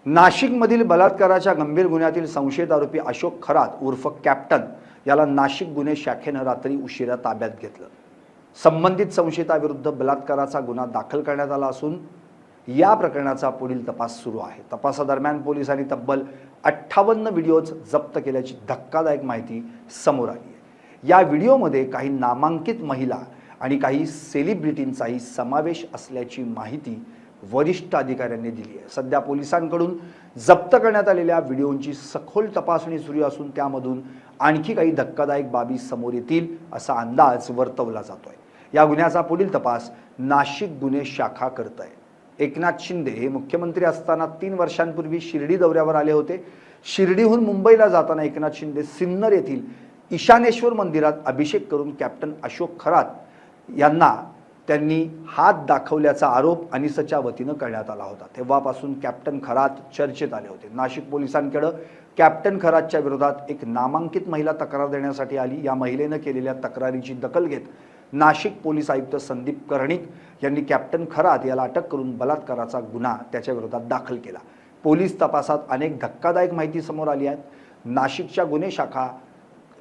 नाशिकमधील बलात्काराच्या गंभीर गुन्ह्यातील संशयित आरोपी अशोक खरात उर्फ कॅप्टन याला नाशिक गुन्हे शाखेनं रात्री उशिरा ताब्यात घेतलं। संबंधित संशयिताविरुद्ध बलात्काराचा गुन्हा दाखल करण्यात आला असून या प्रकरणाचा पुढील तपास सुरू आहे। तपासादरम्यान पोलिसांनी तब्बल 58 व्हिडिओज जप्त केल्याची धक्कादायक माहिती समोर आली आहे। या व्हिडिओमध्ये काही नामांकित महिला आणि काही सेलिब्रिटींचाही समावेश असल्याची माहिती वरिष्ठ अधिकाऱ्यांनी दिली आहे। सध्या पोलिसांकडून जप्त करण्यात आलेल्या व्हिडिओंची सखोल तपासणी सुरू असून त्यामधून आणखी काही धक्कादायक बाबी समोर येतील असा अंदाज वर्तवला जातोय। या गुन्ह्याचा पुढील तपास नाशिक गुन्हे शाखा करत आहे। एकनाथ शिंदे हे मुख्यमंत्री असताना 3 वर्षांपूर्वी शिर्डी दौऱ्यावर आले होते। शिर्डीहून मुंबईला जाताना एकनाथ शिंदे सिन्नर येथील ईशानेश्वर मंदिरात अभिषेक करून कॅप्टन अशोक खरात यांना त्यांनी हात दाखवल्याचा आरोप अनिसच्या वतीनं करण्यात आला होता। तेव्हापासून कॅप्टन खरात चर्चेत आले होते। नाशिक पोलिसांकडे कॅप्टन खरातच्या विरोधात एक नामांकित महिला तक्रार देण्यासाठी आली। या महिलेनं केलेल्या तक्रारीची दखल घेत नाशिक पोलीस आयुक्त संदीप कर्णिक यांनी कॅप्टन खरात याला अटक करून बलात्काराचा गुन्हा त्याच्या विरोधात दाखल केला। पोलीस तपासात अनेक धक्कादायक माहिती समोर आली आहे। नाशिकच्या गुन्हे शाखा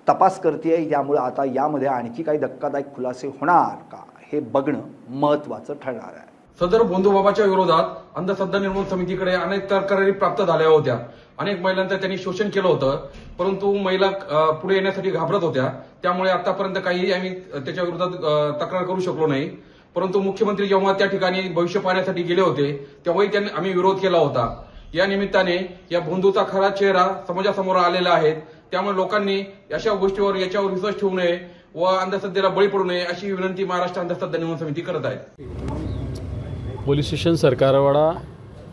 तपास करते, त्यामुळे आता यामध्ये आणखी काही धक्कादायक खुलासे होणार का हे बघणं महत्त्वाचं ठरणार आहे। सदर भोंदूबाबाच्या विरोधात अंधश्रद्धा निर्मूलन समितीकडे अनेक तक्रारी प्राप्त झाल्या होत्या। अनेक महिलांचं त्यांनी शोषण केलं होतं, परंतु महिला पुढे येण्यासाठी घाबरत होत्या। त्यामुळे आतापर्यंत काही आम्ही त्याच्या विरोधात तक्रार करू शकलो नाही। परंतु मुख्यमंत्री जेव्हा त्या ठिकाणी भविष्य पाहण्यासाठी गेले होते तेव्हाही त्यांनी आम्ही विरोध केला होता। या निमित्ताने या भोंदूचा खरा चेहरा समाजासमोर आलेला आहे। त्यामुळे लोकांनी अशा गोष्टीवर याच्यावर विश्वास ठेवू नये व अंधश्रद्धेला बळी पडू नये अशी विनंती महाराष्ट्र अंधश्रद्धा निर्मूलन समिती करत आहे। पोलीस स्टेशन सरकारवाडा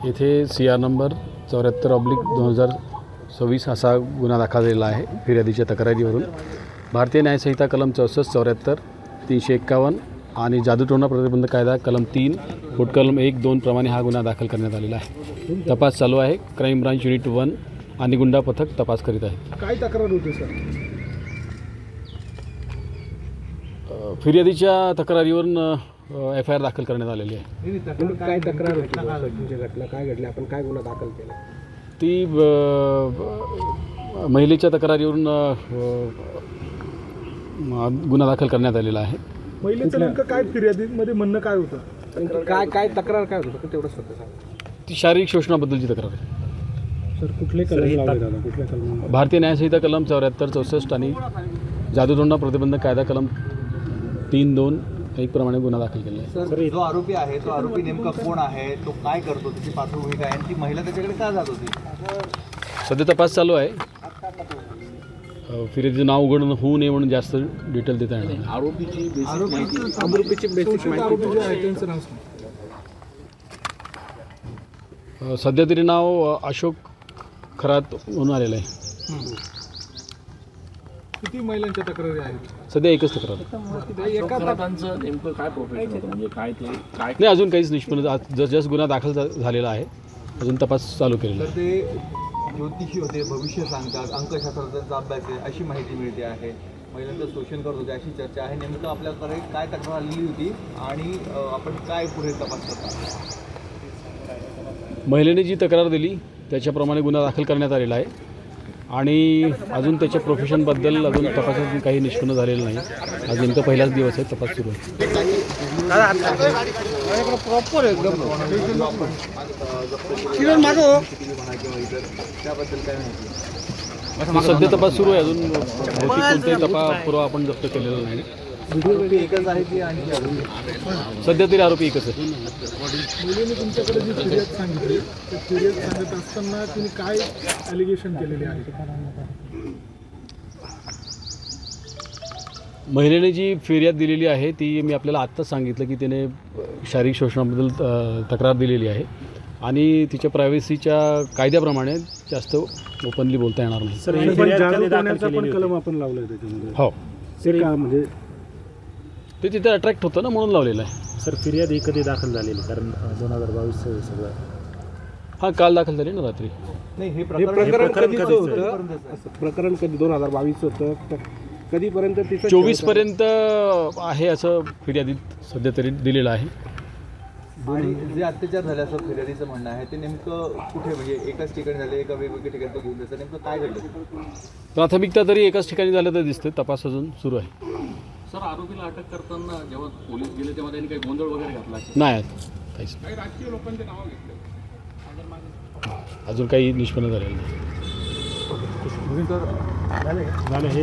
येथे CR नंबर 74/2026 असा गुन्हा दाखल झालेला आहे। फिर्यादीच्या तक्रारीवरून भारतीय न्यायसंहिता कलम 64, 74, 351 आणि जादूटोणा प्रतिबंध कायदा कलम 3, कलम 1, 2 प्रमाणे हा गुन्हा दाखल करण्यात आलेला आहे। तपास चालू आहे। क्राईम ब्रांच युनिट 1 आणि गुंडा पथक तपास करीत आहे। काय तक्रार होती सर? फिर्यादीच्या तक्रारीवरून FIR दाखल करण्यात आलेली आहे। काय तक्रार होती? घटना काय घडली? आपण काय गुन्हा दाखल केला? ती महिलेच्या तक्रारीवरून गुन्हा दाखल करण्यात आलेला आहे। महिलेचं नेमकं काय फिर्यादीमध्ये म्हणणं काय होतं? काय तक्रार काय होतं तेवढं सत्य सांगा। ती शारीरिक शोषणाबद्दलची तक्रार आहे। सर कुठले कलम लावले दादा? कुठल्या कलम? भारतीय न्यायसंहिता कलम 74, 64 आणि जादूटोणा प्रतिबंध कायदा कलम 3, 2, 1 प्रमाणे गुन्हा दाखल केला आहे। सर जो आरोपी आहे तो आरोपी नेमका कोण आहे, तो काय करतो, त्याची पार्श्वभूमी काय आणि ती महिला त्याच्याकडे का जात होती? सध्या तपास चालू आहे। फिर्यादीचं नाव उघड होऊ नये म्हणून जास्त डिटेल देता येणार नाही। आरोपीची बेसिक माहिती जे आहे त्यांचं नाव सांगा। सध्या तरी नाव अशोक खरात म्हणून आलेलं आहे। किती महिलांच्या तक्रारी आहेत? सध्या एकच तक्रार आहे। नेमकं काय प्रोफेशन होतं, म्हणजे काय ते काय नाही, अजून काहीच निष्पन्न जस्ट गुन्हा दाखल झालेला आहे। अजून तपास चालू केलेला तर ते ज्योतिषी होते, भविष्य सांगतात, अंकशास्त्राचा अभ्यास आहे अशी माहिती मिळते आहे। महिलांचं शोषण करत होते अशी चर्चा आहे। नेमकं आपल्याकडे काय तक्रार आलेली होती आणि आपण काय पुढे तपास करता? महिलेने जी तक्रार दिली त्याच्याप्रमाणे गुन्हा दाखल करण्यात आलेला आहे आणि अजून त्याच्या प्रोफेशनबद्दल अजून तपासात काही निष्पन्न झालेलं नाही। आज नेमका पहिलाच दिवस आहे, तपास सुरू आहे। सध्या तपास सुरू आहे। अजून बहुतेक कोणताही पुरावा आपण जप्त केलेला नाही। आरोपी एकच आहे की आणि सध्या तरी आरोपी एकच आहे। मुलीने तुमच्याकडे जी फिर्याद सांगितली ते फिर्याद सांगत असताना तिने काय ॲलिगेशन केलेले आहे? महिलेने जी फिर्याद दिलेली आहे ती मी आपल्याला आत्ताच सांगितलं की तिने शारीरिक शोषणाबद्दल तक्रार दिलेली आहे आणि तिच्या प्रायव्हसीच्या कायद्याप्रमाणे जास्त ओपनली बोलता येणार नाही। पण कलम आपण लावलाय त्याच्यामध्ये? हो, ते का म्हणजे ते तिथे अट्रॅक्ट होतं ना म्हणून लावलेलं आहे। सर फिर्याद ही कधी दाखल झालेली? कारण 2022 सगळं हां, काल दाखल झाली ना रात्री। नाही, हे प्रकरण कधीचं होतं? प्रकरण कधी 2022 होतं? कधीपर्यंत तिचं 24 पर्यंत आहे असं फिर्यादीत सध्या तरी दिलेलं आहे। आणि जे अत्याचार झाले असं फिर्यादीचं म्हणणं आहे ते नेमकं कुठे, म्हणजे एकाच ठिकाणी झाले, एका वेगवेगळ्या ठिकाणी तो घेऊन जायचं, नेमकं काय घडलं? प्राथमिकता तरी एकाच ठिकाणी झालं तर दिसते, तपास अजून सुरू आहे. सर, आरोपीला अटक करताना जेव्हा पोलीस गेले तेव्हा त्यांनी काही गोंधळ वगैरे घातला? नाही काहीच नाही. राजकीय लोकांचे नावं घेतले. अजून काही निष्पन्न झालेलं नाही. झालं हे